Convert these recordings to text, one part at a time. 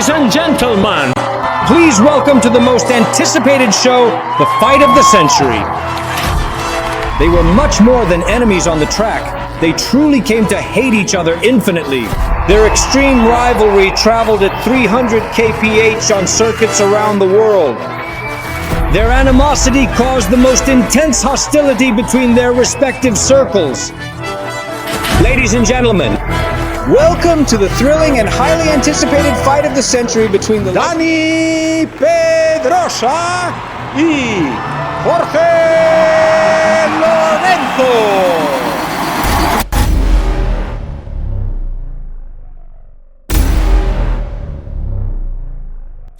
Ladies and gentlemen, please welcome to the most anticipated show, the fight of the century. They were much more than enemies on the track. They truly came to hate each other infinitely. Their extreme rivalry traveled at 300 kph on circuits around the world. Their animosity caused the most intense hostility between their respective circles. Ladies and gentlemen, welcome to the thrilling and highly anticipated fight of the century between the DANI Pedrosa y Jorge Lorenzo.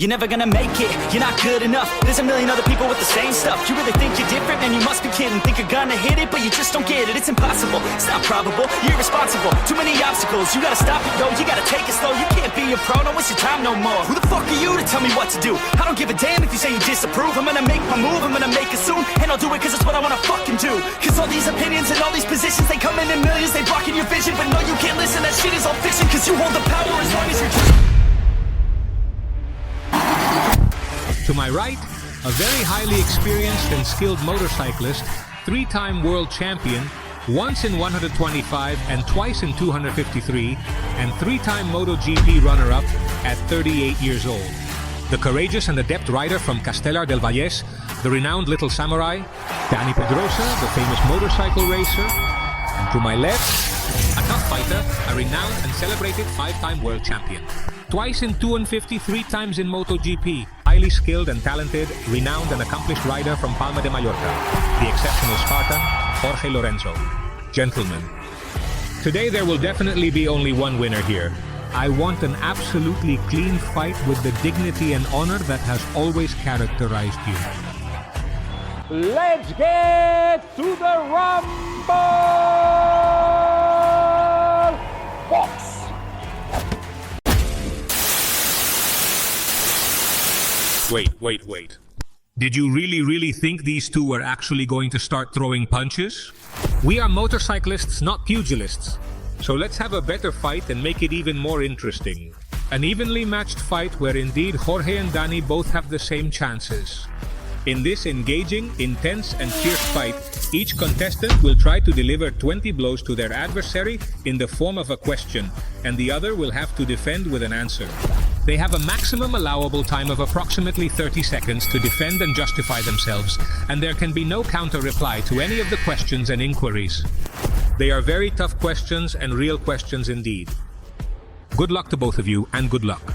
You're never gonna make it, you're not good enough. There's a million other people with the same stuff. You really think you're different, man, you must be kidding. Think you're gonna hit it, but you just don't get it. It's impossible, it's not probable, you're irresponsible. Too many obstacles, you gotta stop it, yo. You gotta take it slow, you can't be a pro, don't waste your time no more. Who the fuck are you to tell me what to do? I don't give a damn if you say you disapprove. I'm gonna make my move, I'm gonna make it soon. And I'll do it cause it's what I wanna fucking do. Cause all these opinions and all these positions, they come in millions, they blocking your vision. But no, you can't listen, that shit is all fiction. Cause you hold the power as long as you're To my right, a very highly experienced and skilled motorcyclist, three-time world champion, once in 125 and twice in 253, and three-time MotoGP runner-up at 38 years old. The courageous and adept rider from Castellar del Vallès, the renowned Little Samurai, DANI Pedrosa, the famous motorcycle racer, and to my left, a tough fighter, a renowned and celebrated five-time world champion. Twice in 250, three times in MotoGP. Highly skilled and talented, renowned and accomplished rider from Palma de Mallorca, the exceptional Spartan, Jorge Lorenzo. Gentlemen, today there will definitely be only one winner here. I want an absolutely clean fight with the dignity and honor that has always characterized you. Let's get to the rumble! Box! Wait. Did you really think these two were actually going to start throwing punches? We are motorcyclists, not pugilists. So let's have a better fight and make it even more interesting. An evenly matched fight where indeed Jorge and DANI both have the same chances. In this engaging, intense and fierce fight, each contestant will try to deliver 20 blows to their adversary in the form of a question, and the other will have to defend with an answer. They have a maximum allowable time of approximately 30 seconds to defend and justify themselves, and there can be no counter-reply to any of the questions and inquiries. They are very tough questions and real questions indeed. Good luck to both of you, and good luck.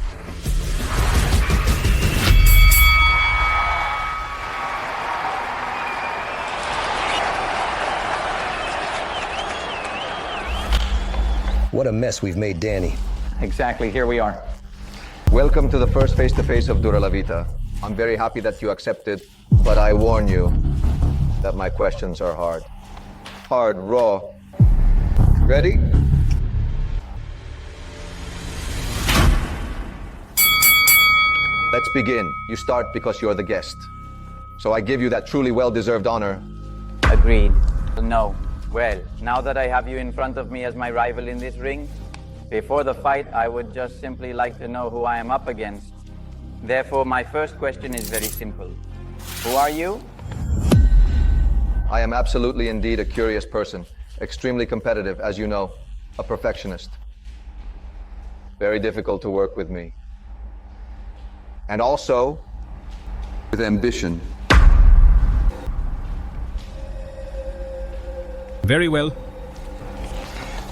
What a mess we've made DANI. Exactly, here we are. Welcome to the first face-to-face of Duralavita. I'm very happy that you accepted, but I warn you that my questions are hard. Hard, raw. Ready? Let's begin. You start because you're the guest. So I give you that truly well-deserved honor. Agreed. No. Well, now that I have you in front of me as my rival in this ring, before the fight, I would just simply like to know who I am up against. Therefore, my first question is very simple. Who are you? I am absolutely indeed a curious person, extremely competitive, as you know, a perfectionist. Very difficult to work with me. And also, with ambition. Very well.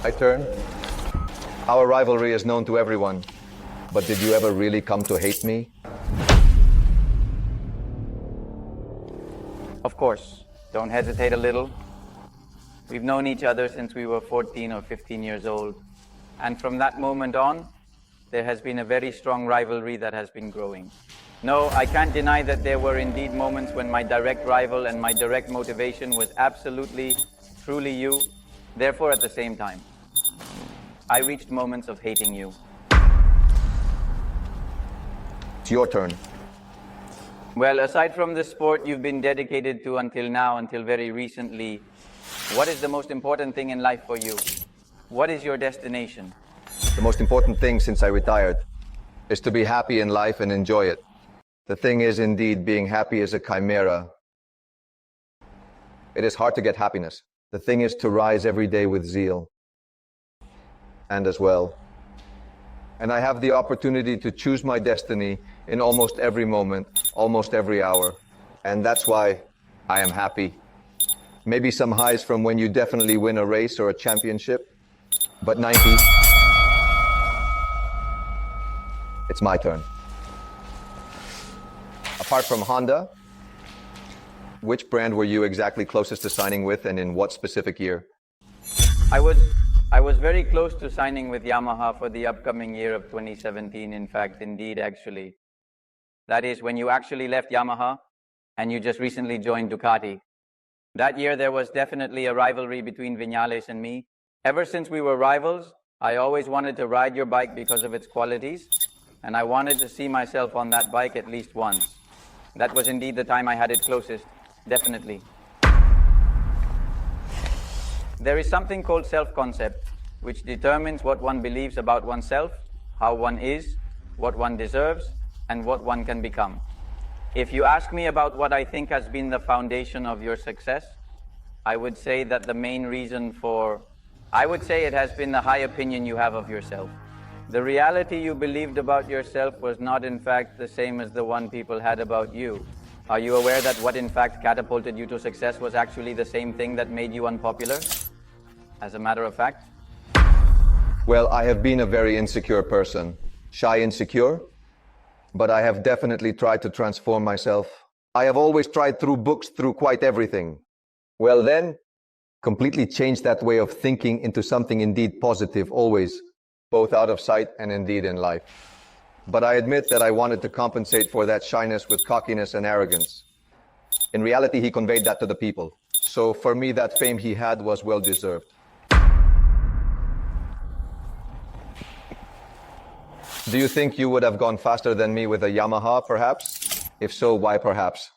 My turn. Our rivalry is known to everyone, but did you ever really come to hate me? Of course. Don't hesitate a little. We've known each other since we were 14 or 15 years old. And from that moment on, there has been a very strong rivalry that has been growing. No, I can't deny that there were indeed moments when my direct rival and my direct motivation was absolutely, truly you. Therefore, at the same time, I reached moments of hating you. It's your turn. Well, aside from the sport you've been dedicated to until now, until very recently, what is the most important thing in life for you? What is your destination? The most important thing since I retired is to be happy in life and enjoy it. The thing is, indeed, being happy is a chimera. It is hard to get happiness. The thing is to rise every day with zeal. And as well. And I have the opportunity to choose my destiny in almost every moment, almost every hour. And that's why I am happy. Maybe some highs from when you definitely win a race or a championship, but 90, it's my turn. Apart from Honda, which brand were you exactly closest to signing with and in what specific year? I was very close to signing with Yamaha for the upcoming year of 2017, in fact, indeed, actually. That is, when you actually left Yamaha and you just recently joined Ducati. That year, there was definitely a rivalry between Viñales and me. Ever since we were rivals, I always wanted to ride your bike because of its qualities, and I wanted to see myself on that bike at least once. That was indeed the time I had it closest, definitely. There is something called self-concept, which determines what one believes about oneself, how one is, what one deserves, and what one can become. If you ask me about what I think has been the foundation of your success, I would say that the main reason I would say it has been the high opinion you have of yourself. The reality you believed about yourself was not in fact the same as the one people had about you. Are you aware that what in fact catapulted you to success was actually the same thing that made you unpopular? As a matter of fact? Well, I have been a very insecure person. Shy, insecure? But I have definitely tried to transform myself. I have always tried through books, through quite everything. Well then, completely changed that way of thinking into something indeed positive, always, both out of sight and indeed in life. But I admit that I wanted to compensate for that shyness with cockiness and arrogance. In reality, he conveyed that to the people. So for me, that fame he had was well deserved. Do you think you would have gone faster than me with a Yamaha, perhaps? If so, why perhaps?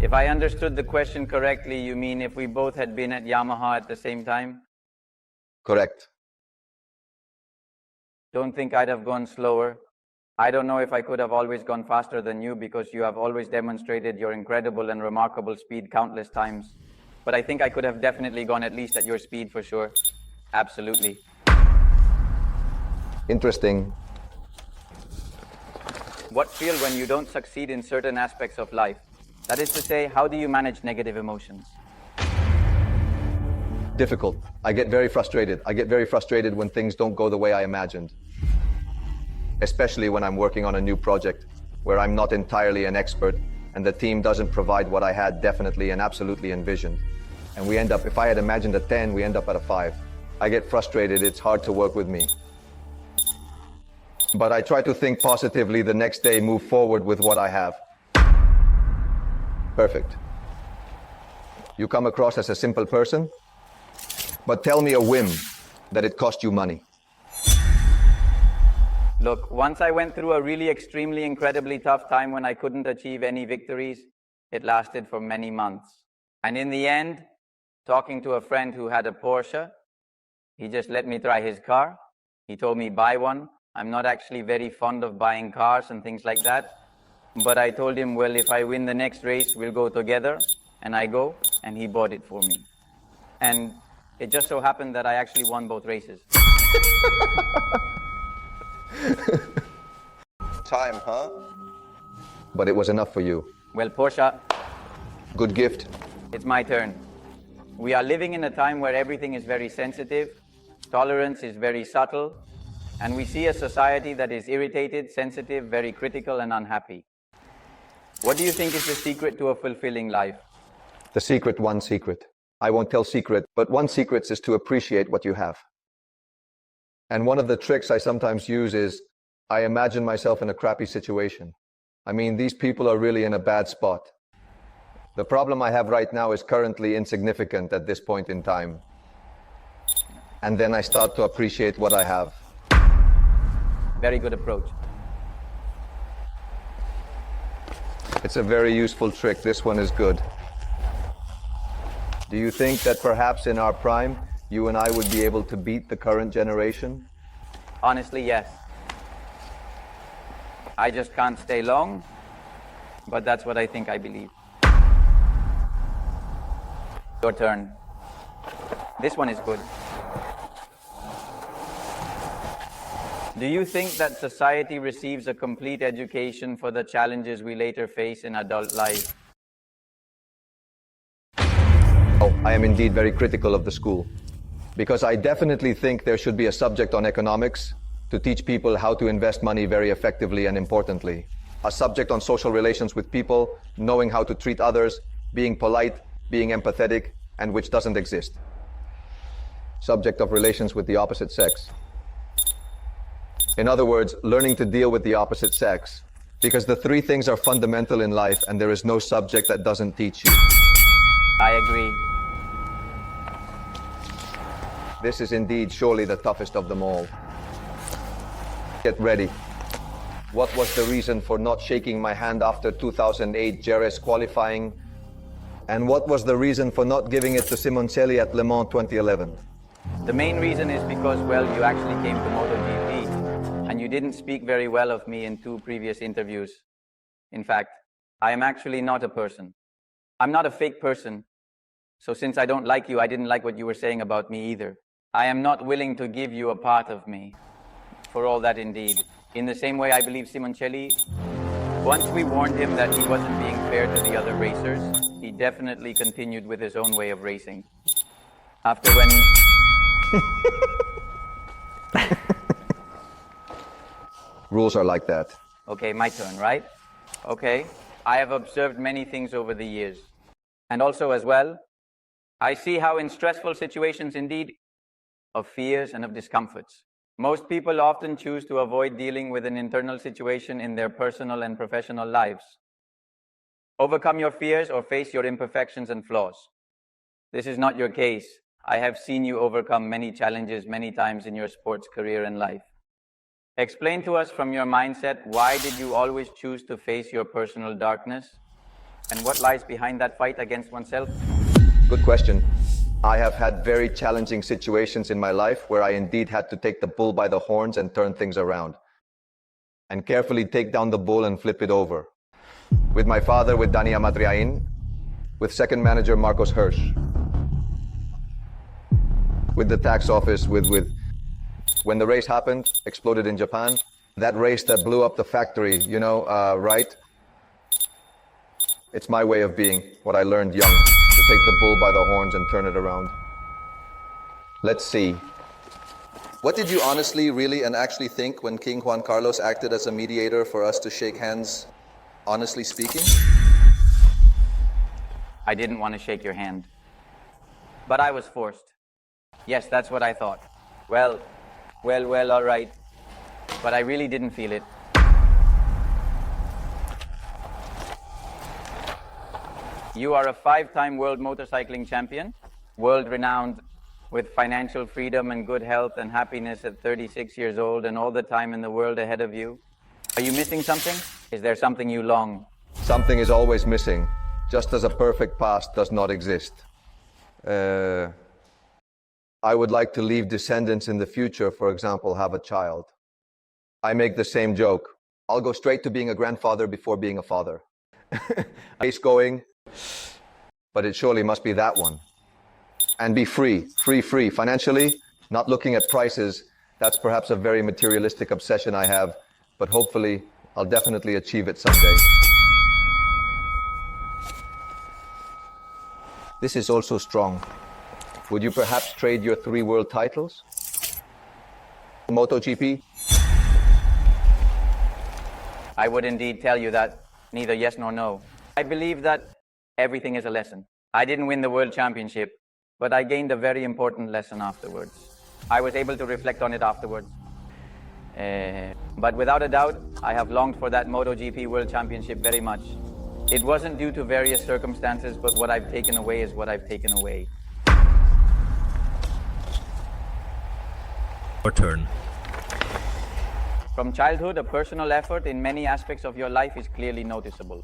If I understood the question correctly, you mean if we both had been at Yamaha at the same time? Correct. Don't think I'd have gone slower. I don't know if I could have always gone faster than you because you have always demonstrated your incredible and remarkable speed countless times. But I think I could have definitely gone at least at your speed for sure. Absolutely. Interesting. What feel when you don't succeed in certain aspects of life? That is to say, how do you manage negative emotions? Difficult. I get very frustrated. I get very frustrated when things don't go the way I imagined. Especially when I'm working on a new project where I'm not entirely an expert and the team doesn't provide what I had definitely and absolutely envisioned. And we end up, if I had imagined a 10, we end up at a 5. I get frustrated. It's hard to work with me. But I try to think positively the next day, move forward with what I have. Perfect. You come across as a simple person, but tell me a whim that it cost you money. Look, once I went through a really extremely incredibly tough time when I couldn't achieve any victories. It lasted for many months. And in the end, talking to a friend who had a Porsche, he just let me try his car. He told me buy one. I'm not actually very fond of buying cars and things like that. But I told him, well, if I win the next race, we'll go together. And I go, and he bought it for me. And it just so happened that I actually won both races. Time, huh? But it was enough for you. Well, Porsche, Good gift. it's my turn. We are living in a time where everything is very sensitive, tolerance is very subtle, and we see a society that is irritated, sensitive, very critical, and unhappy. What do you think is the secret to a fulfilling life? The secret, one secret. I won't tell secret, but one secret is to appreciate what you have. And one of the tricks I sometimes use is I imagine myself in a crappy situation. I mean, these people are really in a bad spot. The problem I have right now is currently insignificant at this point in time. And then I start to appreciate what I have. Very good approach. It's a very useful trick. This one is good. Do you think that perhaps in our prime, you and I would be able to beat the current generation? Honestly, yes. I just can't stay long, but that's what I think I believe. Your turn. This one is good. Do you think that society receives a complete education for the challenges we later face in adult life? Oh, I am indeed very critical of the school, because I definitely think there should be a subject on economics to teach people how to invest money very effectively and importantly. A subject on social relations with people, knowing how to treat others, being polite, being empathetic, and which doesn't exist. Subject of relations with the opposite sex. In other words, learning to deal with the opposite sex, because the three things are fundamental in life and there is no subject that doesn't teach you. I agree. This is indeed surely the toughest of them all. Get ready. What was the reason for not shaking my hand after 2008 Jerez qualifying? And what was the reason for not giving it to Simoncelli at Le Mans 2011? The main reason is because, well, you actually came to MotoGP, and you didn't speak very well of me in 2 previous interviews. In fact, I am actually not a person. I'm not a fake person. So since I don't like you, I didn't like what you were saying about me either. I am not willing to give you a part of me. For all that indeed. In the same way, I believe Simoncelli, once we warned him that he wasn't being fair to the other racers, he definitely continued with his own way of racing. After when... Rules are like that. Okay, my turn, right? Okay. I have observed many things over the years. And also as well, I see how in stressful situations indeed, of fears and of discomforts, most people often choose to avoid dealing with an internal situation in their personal and professional lives. Overcome your fears or face your imperfections and flaws. This is not your case. I have seen you overcome many challenges many times in your sports career and life. Explain to us from your mindset, why did you always choose to face your personal darkness? And what lies behind that fight against oneself? Good question. I have had very challenging situations in my life where I indeed had to take the bull by the horns and turn things around. And carefully take down the bull and flip it over. With my father, with Dani Amadriain, with second manager Marcos Hirsch, with the tax office, with when the race happened, exploded in Japan, that race that blew up the factory, you know, right? It's my way of being, what I learned young, to take the bull by the horns and turn it around. Let's see. What did you honestly, really, and actually think when King Juan Carlos acted as a mediator for us to shake hands, honestly speaking? I didn't want to shake your hand. But I was forced. Yes, that's what I thought. Well, all right. But I really didn't feel it. You are a 5-time world motorcycling champion, world-renowned, with financial freedom and good health and happiness at 36 years old and all the time in the world ahead of you. Are you missing something? Is there something you long? Something is always missing, just as a perfect past does not exist. I would like to leave descendants in the future, for example, have a child. I make the same joke. I'll go straight to being a grandfather before being a father. Race going, but it surely must be that one. And be free, financially, not looking at prices. That's perhaps a very materialistic obsession I have, but hopefully I'll definitely achieve it someday. This is also strong. Would you perhaps trade your 3 world titles? MotoGP? I would indeed tell you that, neither yes nor no. I believe that everything is a lesson. I didn't win the world championship, but I gained a very important lesson afterwards. I was able to reflect on it afterwards. But without a doubt, I have longed for that MotoGP World Championship very much. It wasn't due to various circumstances, but what I've taken away is what I've taken away. Your turn. From childhood, a personal effort in many aspects of your life is clearly noticeable.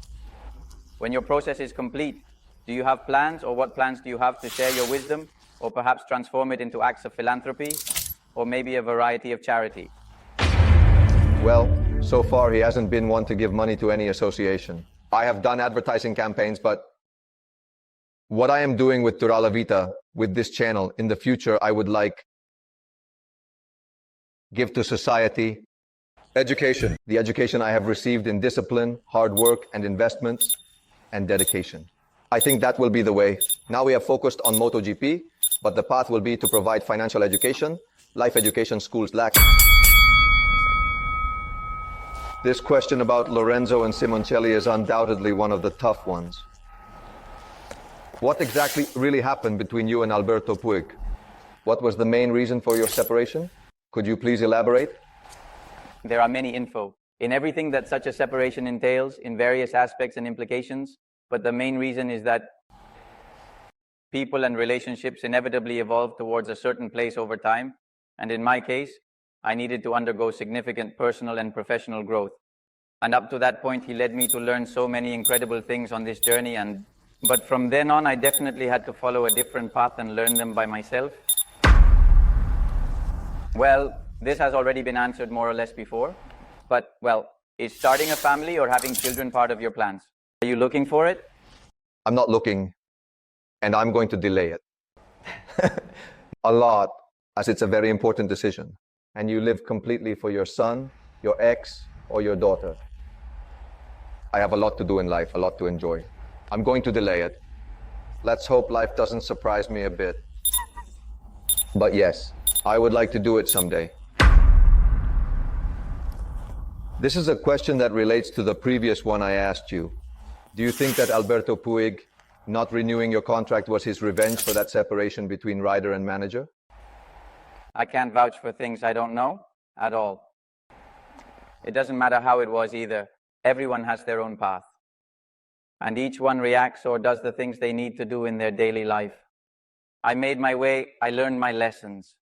When your process is complete, do you have plans, or what plans do you have to share your wisdom, or perhaps transform it into acts of philanthropy, or maybe a variety of charity? Well, So far, he hasn't been one to give money to any association. I have done advertising campaigns, but what I am doing with Duralavita, with this channel, in the future, I would like give to society. Education. The education I have received in discipline, hard work, and investments, and dedication. I think that will be the way. Now we have focused on MotoGP, but the path will be to provide financial education, life education schools lack. This question about Lorenzo and Simoncelli is undoubtedly one of the tough ones. What exactly really happened between you and Alberto Puig? What was the main reason for your separation? Could you please elaborate? There are many info in everything that such a separation entails, in various aspects and implications, but the main reason is that people and relationships inevitably evolve towards a certain place over time, and in my case, I needed to undergo significant personal and professional growth. And up to that point, he led me to learn so many incredible things on this journey, but from then on, I definitely had to follow a different path and learn them by myself. Well, this has already been answered more or less before, but, well, is starting a family or having children part of your plans? Are you looking for it? I'm not looking, and I'm going to delay it. A lot, as it's a very important decision, and you live completely for your son, your ex, or your daughter. I have a lot to do in life, a lot to enjoy. I'm going to delay it. Let's hope life doesn't surprise me a bit. But yes, I would like to do it someday. This is a question that relates to the previous one I asked you. Do you think that Alberto Puig not renewing your contract was his revenge for that separation between rider and manager? I can't vouch for things I don't know at all. It doesn't matter how it was either. Everyone has their own path. And each one reacts or does the things they need to do in their daily life. I made my way, I learned my lessons.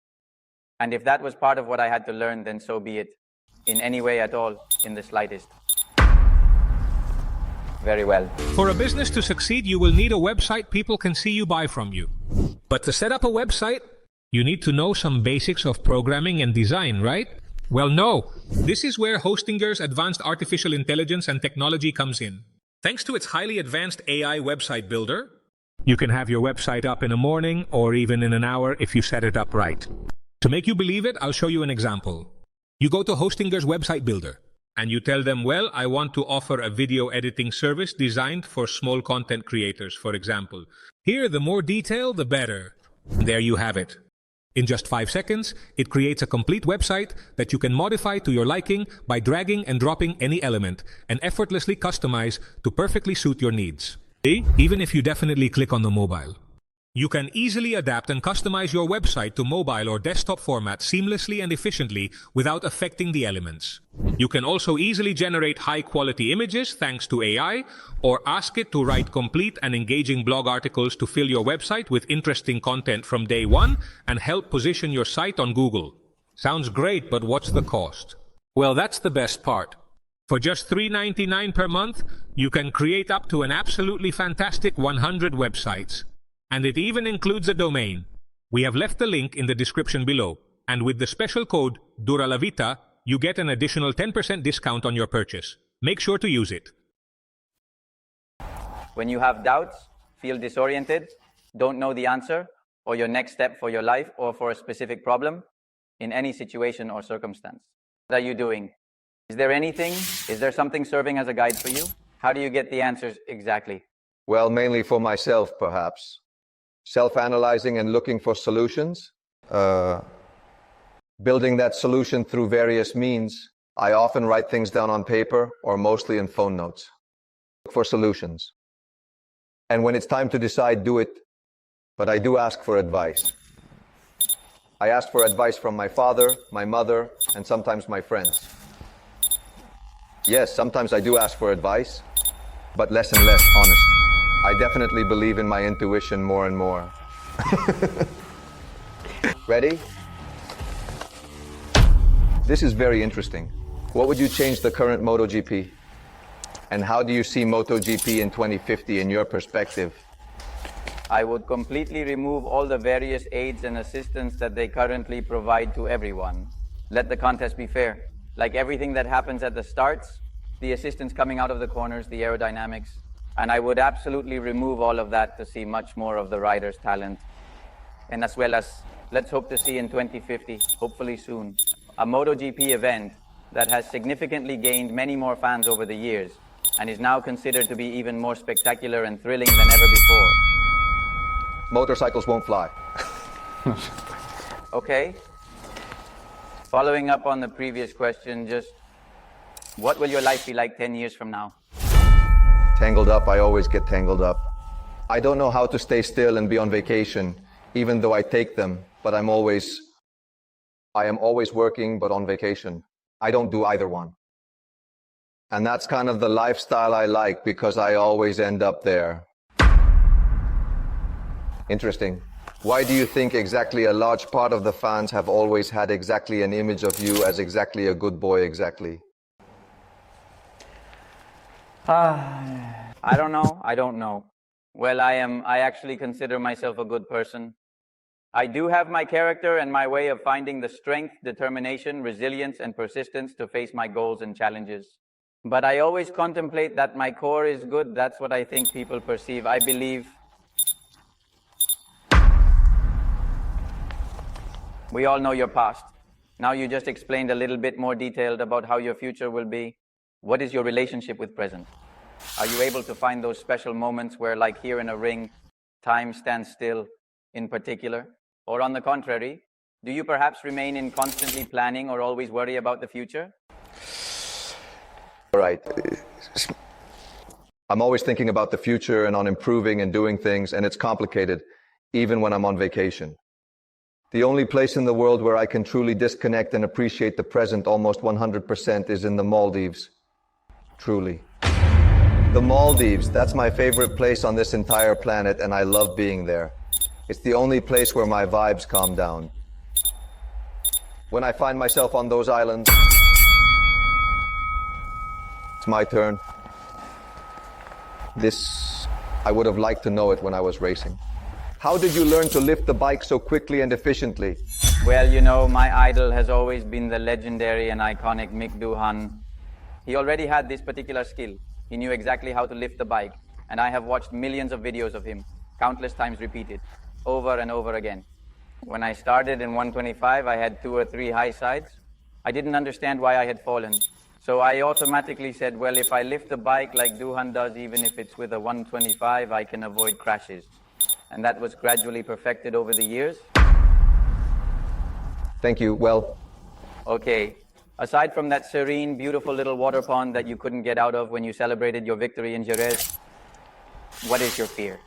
And if that was part of what I had to learn, then so be it. In any way at all, in the slightest. Very well. For a business to succeed, you will need a website people can see you buy from you. But to set up a website, you need to know some basics of programming and design, right? Well, no. This is where Hostinger's advanced artificial intelligence and technology comes in. Thanks to its highly advanced AI website builder, you can have your website up in a morning or even in an hour if you set it up right. To make you believe it, I'll show you an example. You go to Hostinger's website builder and you tell them, well, I want to offer a video editing service designed for small content creators, for example. Here, the more detail, the better. There you have it. In just 5 seconds, it creates a complete website that you can modify to your liking by dragging and dropping any element and effortlessly customize to perfectly suit your needs. Even if you definitely click on the mobile. You can easily adapt and customize your website to mobile or desktop format seamlessly and efficiently without affecting the elements. You can also easily generate high-quality images thanks to AI, or ask it to write complete and engaging blog articles to fill your website with interesting content from day one and help position your site on Google. Sounds great, but what's the cost? Well, that's the best part. For just $3.99 per month, you can create up to an absolutely fantastic 100 websites. And it even includes a domain. We have left the link in the description below. And with the special code Duralavita, you get an additional 10% discount on your purchase. Make sure to use it. When you have doubts, feel disoriented, don't know the answer, or your next step for your life or for a specific problem, in any situation or circumstance, what are you doing? Is there something serving as a guide for you? How do you get the answers exactly? Well, mainly for myself, perhaps. Self-analyzing and looking for solutions. Building that solution through various means. I often write things down on paper or mostly in phone notes. Look for solutions. And when it's time to decide, do it. But I do ask for advice. I ask for advice from my father, my mother, and sometimes my friends. Yes, sometimes I do ask for advice, but less and less honest. I definitely believe in my intuition more and more. Ready? This is very interesting. What would you change the current MotoGP? And how do you see MotoGP in 2050 in your perspective? I would completely remove all the various aids and assistance that they currently provide to everyone. Let the contest be fair. Like everything that happens at the starts, the assistance coming out of the corners, the aerodynamics. And I would absolutely remove all of that to see much more of the rider's talent. And as well as, let's hope to see in 2050, hopefully soon, a MotoGP event that has significantly gained many more fans over the years and is now considered to be even more spectacular and thrilling than ever before. Motorcycles won't fly. Okay. Following up on the previous question, just what will your life be like 10 years from now? Tangled up, I always get tangled up. I don't know how to stay still and be on vacation, even though I take them, but I am always working, but on vacation. I don't do either one. And that's kind of the lifestyle I like because I always end up there. Interesting. Why do you think exactly a large part of the fans have always had exactly an image of you as exactly a good boy exactly? I don't know. Well, I actually consider myself a good person. I do have my character and my way of finding the strength, determination, resilience, and persistence to face my goals and challenges. But I always contemplate that my core is good. That's what I think people perceive. I believe we all know your past. Now you just explained a little bit more detailed about how your future will be. What is your relationship with present? Are you able to find those special moments where, like here in a ring, time stands still in particular? Or on the contrary, do you perhaps remain in constantly planning or always worry about the future? All right. I'm always thinking about the future and on improving and doing things, and it's complicated, even when I'm on vacation. The only place in the world where I can truly disconnect and appreciate the present almost 100% is in the Maldives. Truly. The Maldives, that's my favorite place on this entire planet, and I love being there. It's the only place where my vibes calm down. When I find myself on those islands, it's my turn. I would have liked to know it when I was racing. How did you learn to lift the bike so quickly and efficiently? Well, you know, my idol has always been the legendary and iconic Mick Doohan. He already had this particular skill. He knew exactly how to lift the bike, and I have watched millions of videos of him, countless times repeated, over and over again. When I started in 125, I had 2 or 3 high sides. I didn't understand why I had fallen. So I automatically said, well, if I lift the bike like Doohan does, even if it's with a 125, I can avoid crashes. And that was gradually perfected over the years. Thank you. Well, okay. Aside from that serene, beautiful little water pond that you couldn't get out of when you celebrated your victory in Jerez, what is your fear?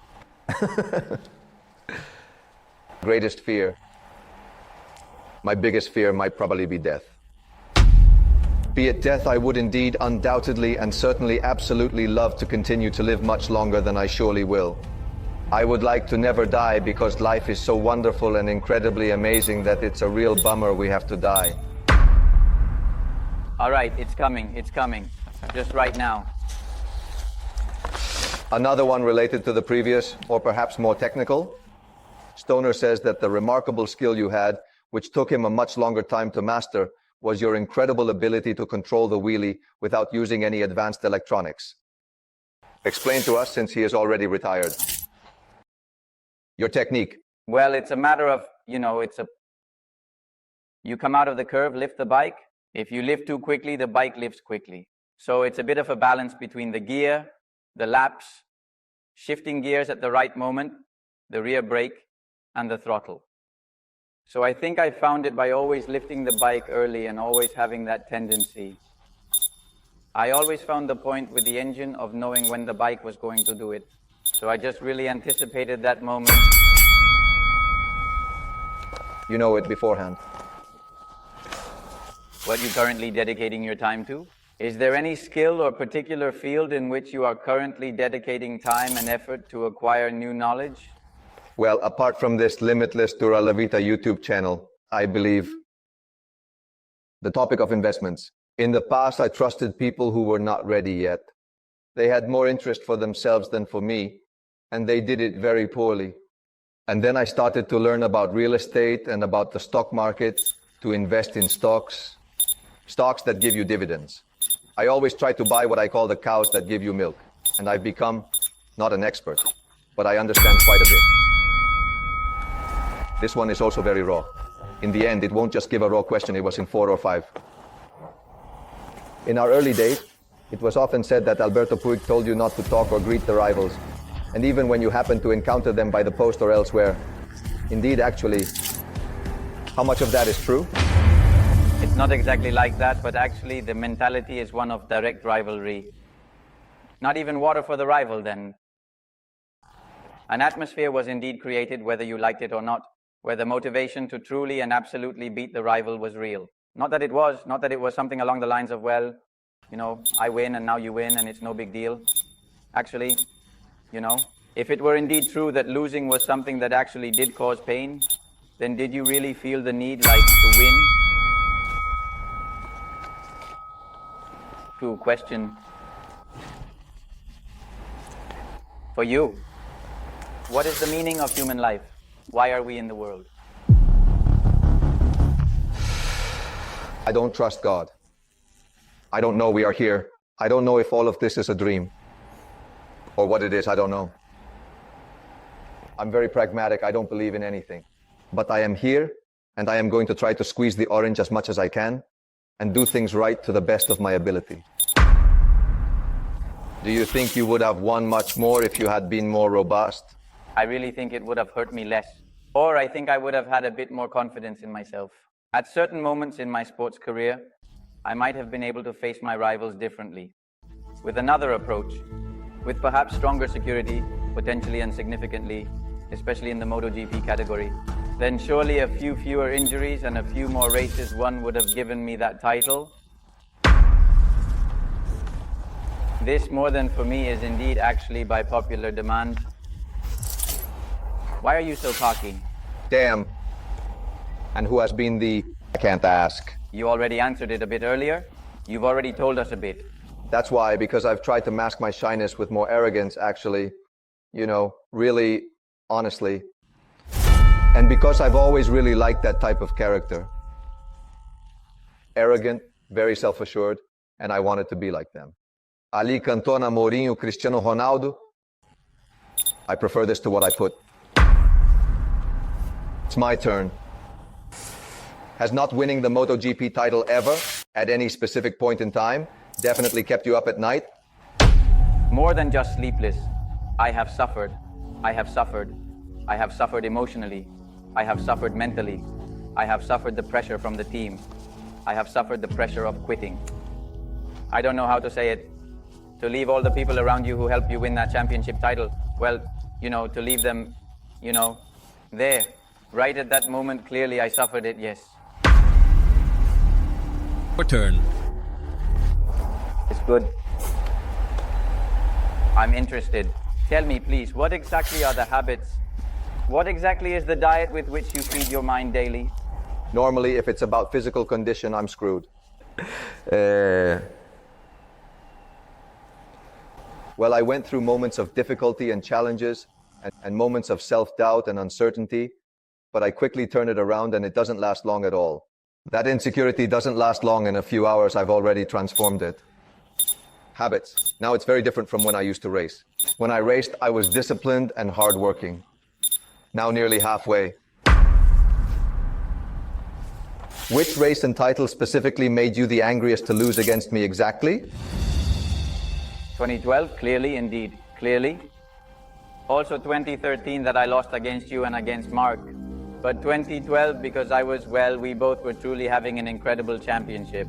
Greatest fear. My biggest fear might probably be death. Be it death, I would indeed, undoubtedly, and certainly absolutely love to continue to live much longer than I surely will. I would like to never die because life is so wonderful and incredibly amazing that it's a real bummer we have to die. All right, it's coming, just right now. Another one related to the previous, or perhaps more technical. Stoner says that the remarkable skill you had, which took him a much longer time to master, was your incredible ability to control the wheelie without using any advanced electronics. Explain to us, since he is already retired. Your technique. Well, it's a matter of, you come out of the curve, lift the bike. If you lift too quickly, the bike lifts quickly. So it's a bit of a balance between the gear, the laps, shifting gears at the right moment, the rear brake, and the throttle. So I think I found it by always lifting the bike early and always having that tendency. I always found the point with the engine of knowing when the bike was going to do it. So I just really anticipated that moment. You know it beforehand. What are you currently dedicating your time to? Is there any skill or particular field in which you are currently dedicating time and effort to acquire new knowledge? Well, apart from this limitless Duralavita YouTube channel, I believe the topic of investments. In the past, I trusted people who were not ready yet. They had more interest for themselves than for me, and they did it very poorly. And then I started to learn about real estate and about the stock market, to invest in stocks. stocks that give you dividends. I always try to buy what I call the cows that give you milk. And I've become not an expert, but I understand quite a bit. This one is also very raw. In the end, it won't just give a raw question, it was in 4 or 5. In our early days, it was often said that Alberto Puig told you not to talk or greet the rivals. And even when you happen to encounter them by the post or elsewhere, indeed, actually, how much of that is true? It's not exactly like that, but actually the mentality is one of direct rivalry. Not even water for the rival, then. An atmosphere was indeed created, whether you liked it or not, where the motivation to truly and absolutely beat the rival was real. Not that it was something along the lines of, well, you know, I win and now you win and it's no big deal. Actually, you know, if it were indeed true that losing was something that actually did cause pain, then did you really feel the need, like, to win? To question. For you, what is the meaning of human life? Why are we in the world? I don't trust God. I don't know we are here. I don't know if all of this is a dream. Or what it is, I don't know. I'm very pragmatic. I don't believe in anything. But I am here, and I am going to try to squeeze the orange as much as I can and do things right to the best of my ability. Do you think you would have won much more if you had been more robust? I really think it would have hurt me less. Or I think I would have had a bit more confidence in myself. At certain moments in my sports career, I might have been able to face my rivals differently, with another approach, with perhaps stronger security, potentially and significantly, especially in the MotoGP category. Then surely a few fewer injuries and a few more races won would have given me that title. This, more than for me, is indeed actually by popular demand. Why are you so cocky? Damn. And who has been the... I can't ask. You already answered it a bit earlier. You've already told us a bit. That's why, because I've tried to mask my shyness with more arrogance, actually. You know, really, honestly. And because I've always really liked that type of character. Arrogant, very self-assured, and I wanted to be like them. Ali, Cantona, Mourinho, Cristiano Ronaldo. I prefer this to what I put. It's my turn. Has not winning the MotoGP title ever, at any specific point in time, definitely kept you up at night? More than just sleepless. I have suffered. I have suffered. I have suffered emotionally. I have suffered mentally. I have suffered the pressure from the team. I have suffered the pressure of quitting. I don't know how to say it. To leave all the people around you who helped you win that championship title, well, you know, to leave them, you know, there. Right at that moment, clearly I suffered it, yes. Your turn. It's good. I'm interested. Tell me, please, what exactly are the habits? What exactly is the diet with which you feed your mind daily? Normally, if it's about physical condition, I'm screwed. Well, I went through moments of difficulty and challenges and moments of self-doubt and uncertainty, but I quickly turn it around and it doesn't last long at all. That insecurity doesn't last long. In a few hours, I've already transformed it. Habits. Now it's very different from when I used to race. When I raced, I was disciplined and hardworking. Now nearly halfway. Which race and title specifically made you the angriest to lose against me exactly? 2012, clearly, indeed, clearly. Also 2013 that I lost against you and against Mark. But 2012 because well, we both were truly having an incredible championship.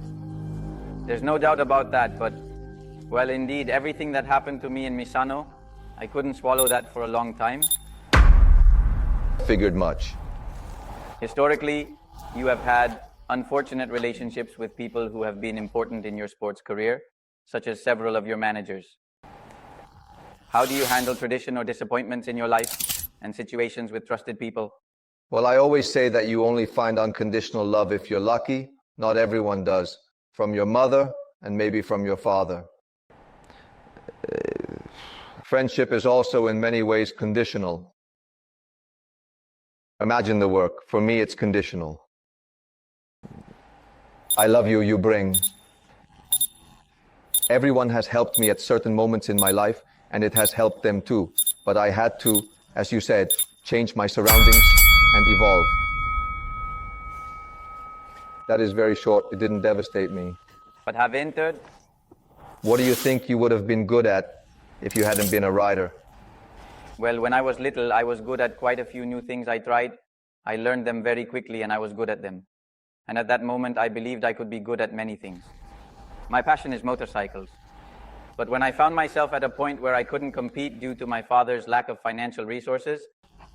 There's no doubt about that, but, well, indeed, everything that happened to me in Misano, I couldn't swallow that for a long time. Figured much. Historically, you have had unfortunate relationships with people who have been important in your sports career, such as several of your managers. How do you handle tradition or disappointments in your life and situations with trusted people? Well, I always say that you only find unconditional love if you're lucky. Not everyone does. From your mother and maybe from your father. Friendship is also in many ways conditional. Imagine the work. For me, it's conditional. I love you, you bring. Everyone has helped me at certain moments in my life, and it has helped them too. But I had to, as you said, change my surroundings and evolve. That is very short. It didn't devastate me. But have entered. What do you think you would have been good at if you hadn't been a rider? Well, when I was little, I was good at quite a few new things I tried. I learned them very quickly and I was good at them. And at that moment, I believed I could be good at many things. My passion is motorcycles. But when I found myself at a point where I couldn't compete due to my father's lack of financial resources,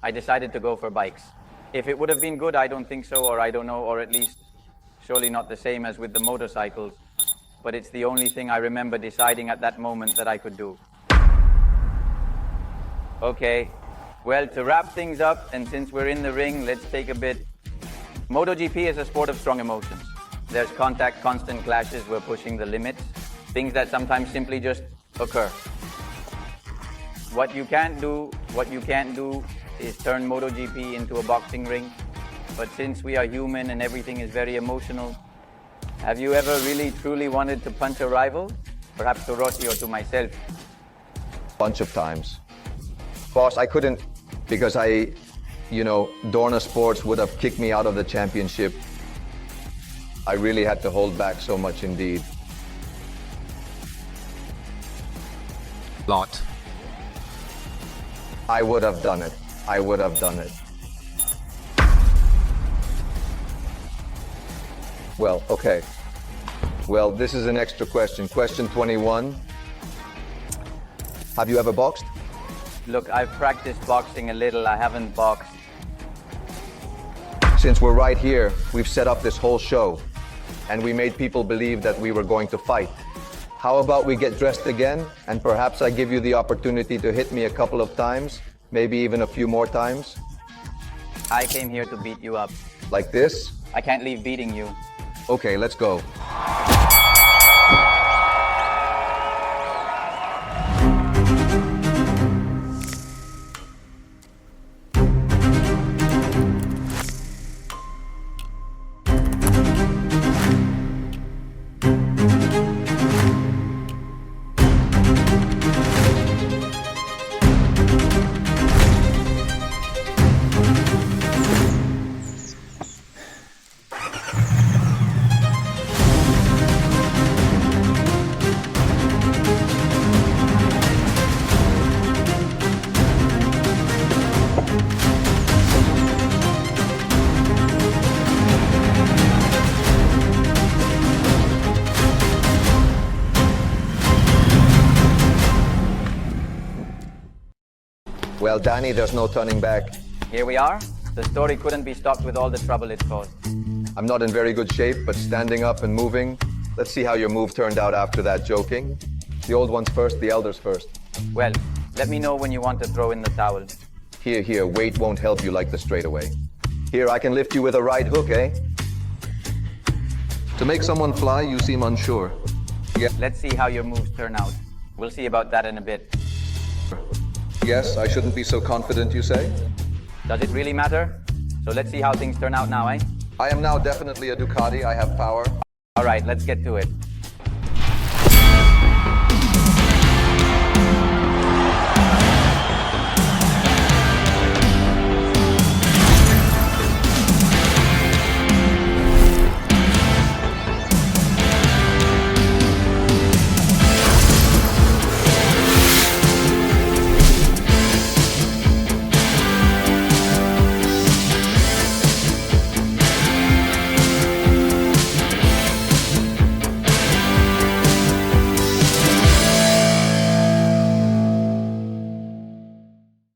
I decided to go for bikes. If it would have been good, I don't think so, or I don't know, or at least surely not the same as with the motorcycles. But it's the only thing I remember deciding at that moment that I could do. Okay, well, to wrap things up, and since we're in the ring, let's take a bit. MotoGP is a sport of strong emotions. There's contact, constant clashes, we're pushing the limits, things that sometimes simply just occur. What you can't do is turn MotoGP into a boxing ring. But since we are human and everything is very emotional, have you ever really truly wanted to punch a rival? Perhaps to Rossi or to myself? Bunch of times. Boss, I couldn't because Dorna Sports would have kicked me out of the championship. I really had to hold back so much indeed. Lot. I would have done it. I would have done it. Well, okay. Well, this is an extra question. Question 21. Have you ever boxed? Look, I've practiced boxing a little, I haven't boxed. Since we're right here, we've set up this whole show, and we made people believe that we were going to fight. How about we get dressed again, and perhaps I give you the opportunity to hit me a couple of times, maybe even a few more times? I came here to beat you up. Like this? I can't leave beating you. Okay, let's go. Well, Danny, there's no turning back. Here we are. The story couldn't be stopped with all the trouble it caused. I'm not in very good shape, but standing up and moving. Let's see how your move turned out after that, joking. The old ones first, the elders first. Well, let me know when you want to throw in the towel. Here, weight won't help you like the straightaway. Here, I can lift you with a right hook, eh? To make someone fly, you seem unsure. Yeah. Let's see how your moves turn out. We'll see about that in a bit. Yes, I shouldn't be so confident, you say? Does it really matter? So let's see how things turn out now, eh? I am now definitely a Ducati. I have power. All right, let's get to it.